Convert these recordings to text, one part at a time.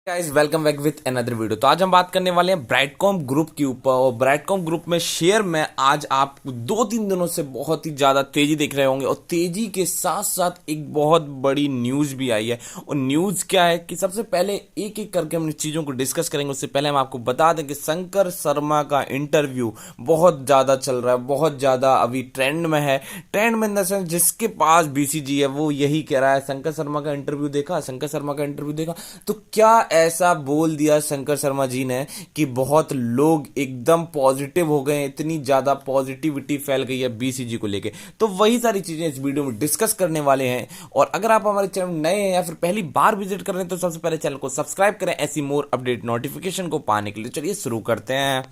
Guys welcome back with another video. तो आज हम बात करने वाले हैं ब्राइटकॉम ग्रुप के ऊपर। और ब्राइटकॉम ग्रुप में शेयर में आज आप 2-3 दिनों से बहुत ही ज़्यादा तेज़ी देख रहे होंगे और तेज़ी के साथ साथ एक बहुत बड़ी न्यूज़ भी आई है। और न्यूज़ क्या है कि सबसे पहले एक एक करके हम चीज़ों को डिस्कस करेंगे। उससे पहले हम आपको बता दें कि शंकर शर्मा का इंटरव्यू बहुत ज़्यादा चल रहा है, बहुत ज़्यादा अभी ट्रेंड में है। ट्रेंड में इन द सेंस जिसके पास बीसीजी है वो यही कह रहा है शंकर शर्मा का इंटरव्यू देखा, शंकर शर्मा का इंटरव्यू देखा। तो क्या ऐसा बोल दिया शंकर शर्मा जी ने कि बहुत लोग एकदम पॉजिटिव हो गए, इतनी ज्यादा पॉजिटिविटी फैल गई है बीसीजी को लेके। तो वही सारी चीजें इस वीडियो में डिस्कस करने वाले हैं। और अगर आप हमारे चैनल में नए हैं या फिर पहली बार विजिट कर रहे हैं तो सबसे पहले चैनल को सब्सक्राइब करें ऐसी मोर अपडेट नोटिफिकेशन को पाने के लिए। चलिए शुरू करते हैं।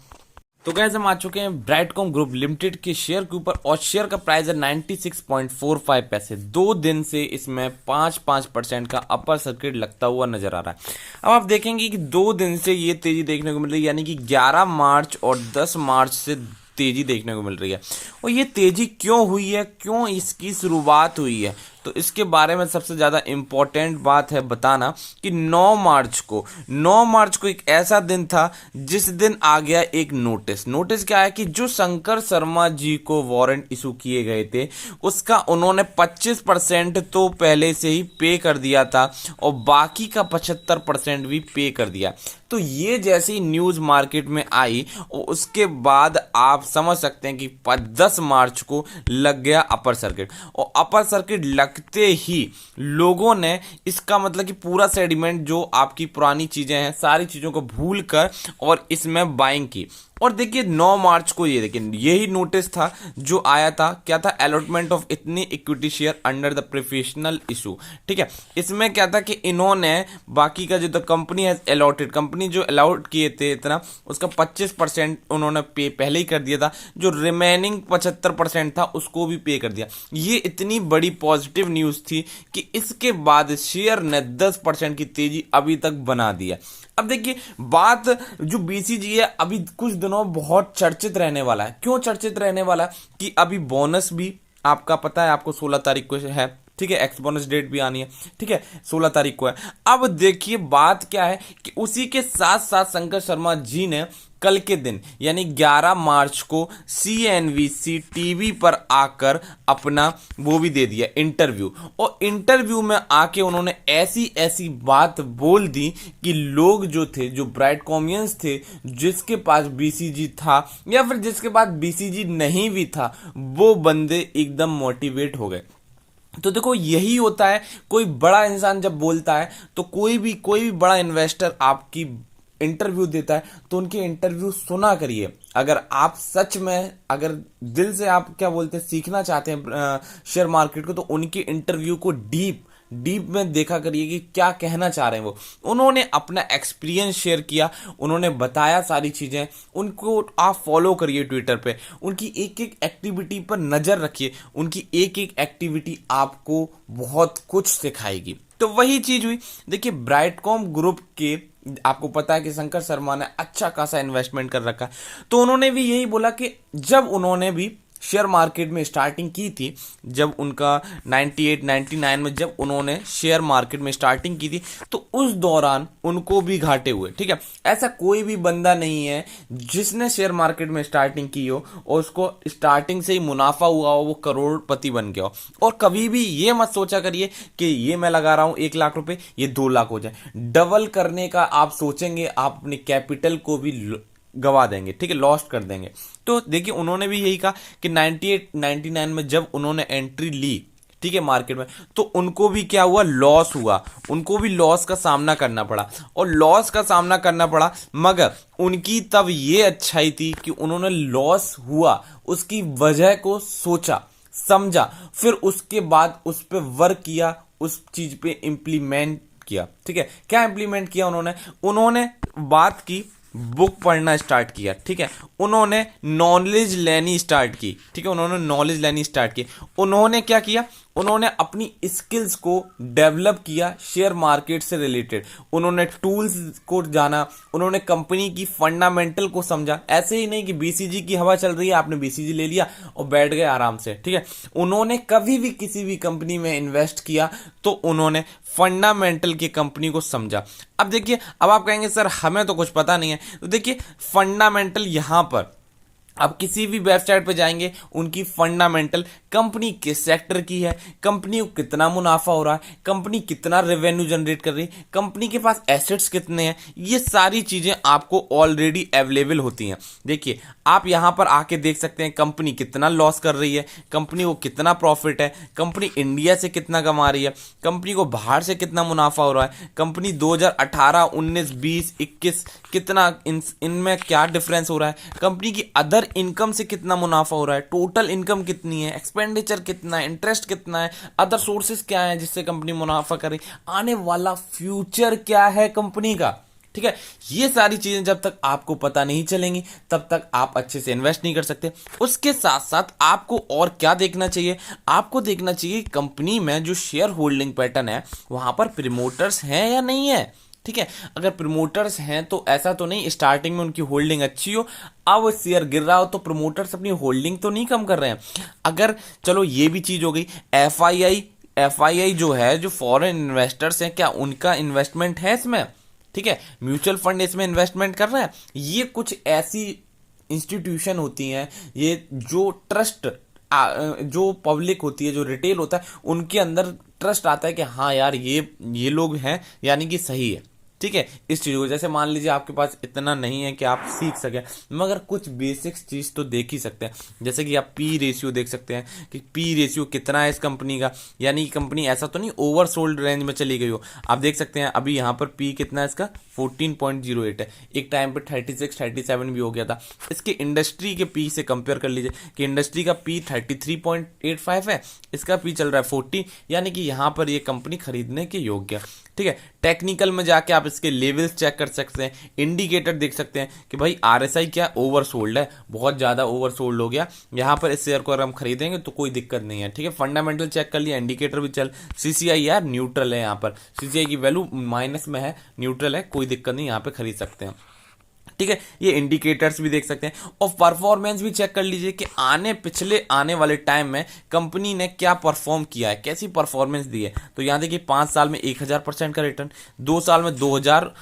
तो गैस हम आ चुके हैं ब्राइटकॉम ग्रुप लिमिटेड के शेयर के ऊपर और शेयर का प्राइस है 96.45 पैसे। 2 दिन से इसमें 5% का अपर सर्किट लगता हुआ नजर आ रहा है। अब आप देखेंगे कि 2 दिन से ये तेजी देखने को मिल रही है, यानी कि 11 मार्च और 10 मार्च से तेजी देखने को मिल रही है। और ये तेजी क्यों हुई है, क्यों इसकी शुरुआत हुई है, तो इसके बारे में सबसे ज़्यादा इम्पॉर्टेंट बात है बताना कि 9 मार्च को एक ऐसा दिन था जिस दिन आ गया एक नोटिस क्या है कि जो शंकर शर्मा जी को वारंट इशू किए गए थे उसका उन्होंने 25% तो पहले से ही पे कर दिया था और बाकी का 75% भी पे कर दिया। तो ये जैसे ही न्यूज़ मार्केट में आई और उसके बाद आप समझ सकते हैं कि 10 मार्च को लग गया अपर सर्किट। और अपर सर्किट लगते ही लोगों ने इसका मतलब कि पूरा सेडिमेंट जो आपकी पुरानी चीजें हैं सारी चीजों को भूल कर और इसमें बाइंग की। और देखिए 9 मार्च को ये देखिए यही नोटिस था जो आया था, क्या था, अलॉटमेंट ऑफ इतनी equity share under the professional issue. ठीक है, इसमें क्या था कि इन्होंने बाकी का जो द कंपनी है अलॉटेड, कंपनी जो अलॉट किए थे इतना उसका 25% उन्होंने पे पहले ही कर दिया था, जो रिमेनिंग 75% था उसको भी पे कर दिया। ये इतनी बड़ी पॉजिटिव न्यूज़ थी कि इसके बाद शेयर ने 10% की तेजी अभी तक बना दिया। अब देखिए बात जो बीसीजी है अभी कुछ दिनों बहुत चर्चित रहने वाला है। क्यों चर्चित रहने वाला है कि अभी बोनस भी आपका पता है, आपको 16 तारीख को है, ठीक है, एक्स बोनस डेट भी आनी है, ठीक है, 16 तारीख को है। अब देखिए बात क्या है कि उसी के साथ साथ शंकर शर्मा जी ने कल के दिन यानी 11 मार्च को CNBC टीवी पर आकर अपना वो भी दे दिया इंटरव्यू। और इंटरव्यू में आके उन्होंने ऐसी ऐसी बात बोल दी कि लोग जो थे, जो ब्राइटकॉमियंस थे, जिसके पास बीसीजी था या फिर जिसके पास बीसीजी नहीं भी था, वो बंदे एकदम मोटिवेट हो गए। तो देखो यही होता है, कोई बड़ा इंसान जब बोलता है तो कोई भी बड़ा इन्वेस्टर आपकी इंटरव्यू देता है तो उनके इंटरव्यू सुना करिए। अगर आप सच में अगर दिल से आप क्या बोलते हैं सीखना चाहते हैं शेयर मार्केट को तो उनके इंटरव्यू को डीप में देखा करिए कि क्या कहना चाह रहे हैं वो। उन्होंने अपना एक्सपीरियंस शेयर किया, उन्होंने बताया सारी चीजें, उनको आप फॉलो करिए ट्विटर पे, उनकी एक एक एक्टिविटी पर नजर रखिए, उनकी एक एक एक्टिविटी आपको बहुत कुछ सिखाएगी। तो वही चीज हुई। देखिए ब्राइटकॉम ग्रुप के आपको पता है कि शंकर शर्मा ने अच्छा खासा इन्वेस्टमेंट कर रखा है, तो उन्होंने भी यही बोला कि जब उन्होंने भी शेयर मार्केट में स्टार्टिंग की थी, जब उनका 98-99 में जब उन्होंने शेयर मार्केट में स्टार्टिंग की थी तो उस दौरान उनको भी घाटे हुए। ठीक है, ऐसा कोई भी बंदा नहीं है जिसने शेयर मार्केट में स्टार्टिंग की हो और उसको स्टार्टिंग से ही मुनाफा हुआ हो, वो करोड़पति बन गया हो। और कभी भी ये मत सोचा करिए कि ये मैं लगा रहा हूं 1 लाख रुपए ये 2 लाख हो जाए। डबल करने का आप सोचेंगे, आप अपने कैपिटल को भी गवा देंगे, ठीक है, लॉस्ट कर देंगे। तो देखिए उन्होंने भी यही कहा कि 98-99 में जब उन्होंने एंट्री ली, ठीक है, मार्केट में, तो उनको भी क्या हुआ, लॉस हुआ, उनको भी लॉस का सामना करना पड़ा। और लॉस का सामना करना पड़ा मगर उनकी तब ये अच्छाई थी कि उन्होंने लॉस हुआ उसकी वजह को सोचा समझा, फिर उसके बाद उस पर वर्क किया, उस चीज पे इंप्लीमेंट किया। ठीक है, क्या इंप्लीमेंट किया उन्होंने बात की, बुक पढ़ना स्टार्ट किया, ठीक है, उन्होंने नॉलेज लेनी स्टार्ट की, ठीक है, उन्होंने नॉलेज लेनी स्टार्ट की। उन्होंने क्या किया, उन्होंने अपनी स्किल्स को डेवलप किया शेयर मार्केट से रिलेटेड, उन्होंने टूल्स को जाना, उन्होंने कंपनी की फंडामेंटल को समझा। ऐसे ही नहीं कि बीसीजी की हवा चल रही है आपने बीसीजी ले लिया और बैठ गए आराम से, ठीक है। उन्होंने कभी भी किसी भी कंपनी में इन्वेस्ट किया तो उन्होंने फंडामेंटल की कंपनी को समझा। अब देखिए, अब आप कहेंगे सर हमें तो कुछ पता नहीं है, तो देखिए फंडामेंटल यहां पर आप किसी भी वेबसाइट पे जाएंगे, उनकी फंडामेंटल कंपनी किस सेक्टर की है, कंपनी को कितना मुनाफा हो रहा है, कंपनी कितना रेवेन्यू जनरेट कर रही है, कंपनी के पास एसेट्स कितने हैं, ये सारी चीजें आपको ऑलरेडी अवेलेबल होती हैं। देखिए आप यहां पर आके देख सकते हैं कंपनी कितना लॉस कर रही है, कंपनी को कितना प्रॉफिट है, कंपनी इंडिया से कितना कमा रही है, कंपनी को बाहर से कितना मुनाफा हो रहा है, कंपनी 2018, 19, 20, 21 कितना इनमें क्या डिफरेंस हो रहा है, कंपनी की अदर इनकम से कितना मुनाफा हो रहा है, टोटल इनकम कितनी है, एक्सपेंडिचर कितना है, इंटरेस्ट कितना है, अदर सोर्सेज क्या है जिससे कंपनी मुनाफा करे, आने वाला फ्यूचर क्या है कंपनी का, ठीक है। ये सारी चीजें जब तक आपको पता नहीं चलेंगी तब तक आप अच्छे से इन्वेस्ट नहीं कर सकते। उसके साथ साथ आपको और क्या देखना चाहिए, आपको देखना चाहिए कंपनी में जो शेयर होल्डिंग पैटर्न है वहां पर प्रमोटर्स हैं या नहीं है, ठीक है। अगर प्रमोटर्स हैं तो ऐसा तो नहीं स्टार्टिंग में उनकी होल्डिंग अच्छी हो, अब शेयर गिर रहा हो तो प्रमोटर्स अपनी होल्डिंग तो नहीं कम कर रहे हैं। अगर चलो ये भी चीज हो गई, एफआईआई जो है, जो फॉरेन इन्वेस्टर्स हैं, क्या उनका इन्वेस्टमेंट है इसमें, ठीक है, म्यूचुअल फंड इसमें इन्वेस्टमेंट कर रहे हैं। ये कुछ ऐसी इंस्टीट्यूशन होती हैं, ये जो ट्रस्ट जो पब्लिक होती है, जो रिटेल होता है, उनके अंदर ट्रस्ट आता है कि हाँ यार ये लोग हैं यानी कि सही है, ठीक है। इस चीज को जैसे मान लीजिए आपके पास इतना नहीं है कि आप सीख सके, मगर कुछ बेसिक्स चीज तो देख ही सकते हैं। जैसे कि आप पी रेशियो देख सकते हैं कि पी रेशियो कितना है इस कंपनी का, यानी कि कंपनी ऐसा तो नहीं ओवर सोल्ड रेंज में चली गई हो। आप देख सकते हैं अभी यहाँ पर पी कितना है इसका, 14.08 है, एक टाइम पे 36, 37 भी हो गया था। इसके इंडस्ट्री के पी से कंपेयर कर लीजिए कि इंडस्ट्री का पी 33.85 है, इसका पी चल रहा है 40, यानी कि यहाँ पर ये कंपनी खरीदने के योग्य, ठीक है। टेक्निकल में जाके आप इसके लेवल्स चेक कर सकते हैं, इंडिकेटर देख सकते हैं कि भाई आरएसआई क्या ओवर सोल्ड है, बहुत ज्यादा ओवर सोल्ड हो गया, यहाँ पर इस शेयर को अगर हम खरीदेंगे तो कोई दिक्कत नहीं है, ठीक है। फंडामेंटल चेक कर लिया, इंडिकेटर भी चल, सीसीआई यार न्यूट्रल है, यहाँ पर सीसीआई की वैल्यू माइनस में है, न्यूट्रल है, कोई दिक्कत नहीं, यहाँ पे खरीद सकते हैं, ठीक है। ये इंडिकेटर्स भी देख सकते हैं और परफॉर्मेंस भी चेक कर लीजिए कि पिछले आने वाले टाइम में कंपनी ने क्या परफॉर्म किया है, कैसी परफॉर्मेंस दी है। तो यहाँ देखिए 5 साल में 1000% का रिटर्न, 2 साल में 2000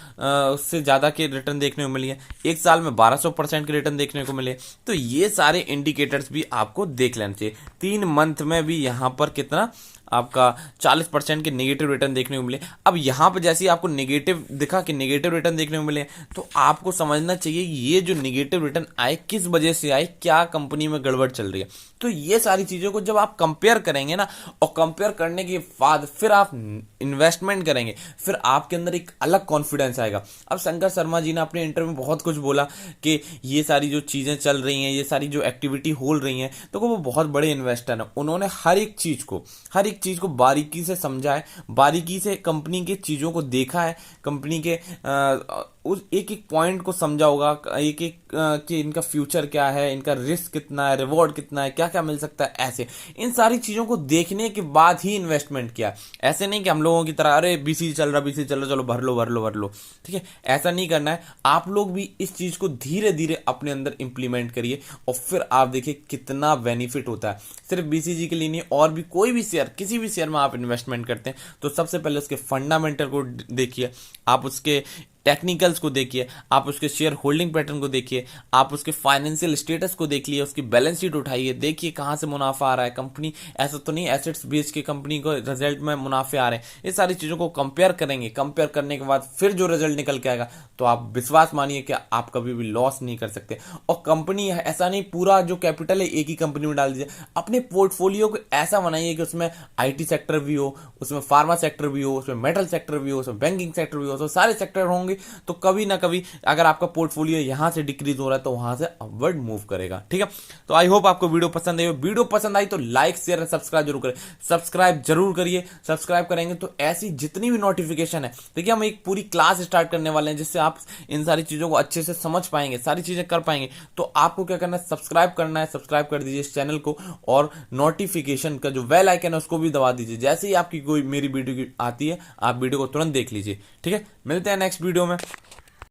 से ज्यादा के रिटर्न देखने को मिली है, 1 साल में 1200% के रिटर्न देखने को मिले। तो ये सारे इंडिकेटर्स भी आपको देख लेना चाहिए। 3 मंथ में भी यहाँ पर कितना आपका 40% के नेगेटिव रिटर्न देखने को मिले। अब यहां पर जैसे ही आपको नेगेटिव दिखा कि नेगेटिव रिटर्न देखने को मिले, तो आपको समझना चाहिए ये जो नेगेटिव रिटर्न आए किस वजह से आए, क्या कंपनी में गड़बड़ चल रही है। तो ये सारी चीजों को जब आप कंपेयर करेंगे ना, और कंपेयर करने के बाद फिर आप इन्वेस्टमेंट करेंगे, फिर आपके अंदर एक अलग कॉन्फिडेंस आएगा। अब शंकर शर्मा जी ने अपने इंटरव्यू में बहुत कुछ बोला कि ये सारी जो चीजें चल रही हैं, ये सारी जो एक्टिविटी हो रही हैं, तो वो बहुत बड़े इन्वेस्टर हैं। उन्होंने हर एक चीज को बारीकी से समझा है, बारीकी से कंपनी के चीजों को देखा है, कंपनी के उस एक एक पॉइंट को समझा होगा, एक एक कि इनका फ्यूचर क्या है, इनका रिस्क कितना है, रिवॉर्ड कितना है, क्या क्या मिल सकता है, ऐसे इन सारी चीजों को देखने के बाद ही इन्वेस्टमेंट किया। ऐसे नहीं कि हम लोगों की तरह अरे बीसी चल रहा चलो भर लो, ठीक है, ऐसा नहीं करना है। आप लोग भी इस चीज को धीरे धीरे अपने अंदर इंप्लीमेंट करिए और फिर आप देखिए कितना बेनिफिट होता है। सिर्फ बीसीजी के लिए नहीं, और भी कोई भी शेयर, किसी भी शेयर में आप इन्वेस्टमेंट करते हैं तो सबसे पहले उसके फंडामेंटल को देखिए, आप उसके टेक्निकल्स को देखिए, आप उसके शेयर होल्डिंग पैटर्न को देखिए, आप उसके फाइनेंशियल स्टेटस को देखिए, उसकी बैलेंस शीट उठाइए, देखिए कहां से मुनाफा आ रहा है, कंपनी ऐसा तो नहीं एसेट्स बेच के कंपनी को रिजल्ट में मुनाफे आ रहे हैं। ये सारी चीजों को कंपेयर करेंगे, कंपेयर करने के बाद फिर जो रिजल्ट निकल के आएगा तो आप विश्वास मानिए कि आप कभी भी लॉस नहीं कर सकते। और कंपनी ऐसा नहीं पूरा जो कैपिटल है एक ही कंपनी में डाल दीजिए, अपने पोर्टफोलियो को ऐसा बनाइए कि उसमें आईटी सेक्टर भी हो, उसमें फार्मा सेक्टर भी हो, उसमें मेटल सेक्टर भी हो, उसमें बैंकिंग सेक्टर भी हो, तो सारे सेक्टर होंगे करोगे तो कभी ना कभी अगर आपका पोर्टफोलियो यहां से डिक्रीज हो रहा है तो वहां से अपवर्ड मूव करेगा। ठीक है, तो आई होप आपको वीडियो पसंद आई। वीडियो पसंद आई तो लाइक शेयर और सब्सक्राइब जरूर करें। सब्सक्राइब जरूर करिए, सब्सक्राइब करेंगे तो ऐसी जितनी भी नोटिफिकेशन है, देखिए हम एक पूरी क्लास स्टार्ट करने वाले हैं जिससे आप इन सारी चीजों को अच्छे से समझ पाएंगे, सारी चीजें कर पाएंगे। तो आपको क्या करना है, सब्सक्राइब करना है, सब्सक्राइब कर दीजिए इस चैनल को और नोटिफिकेशन का जो बेल आइकन है उसको भी दबा दीजिए। जैसे ही आपकी कोई मेरी वीडियो आती है आप वीडियो को तुरंत देख लीजिए। ठीक है, मिलते हैं नेक्स्ट वीडियो में।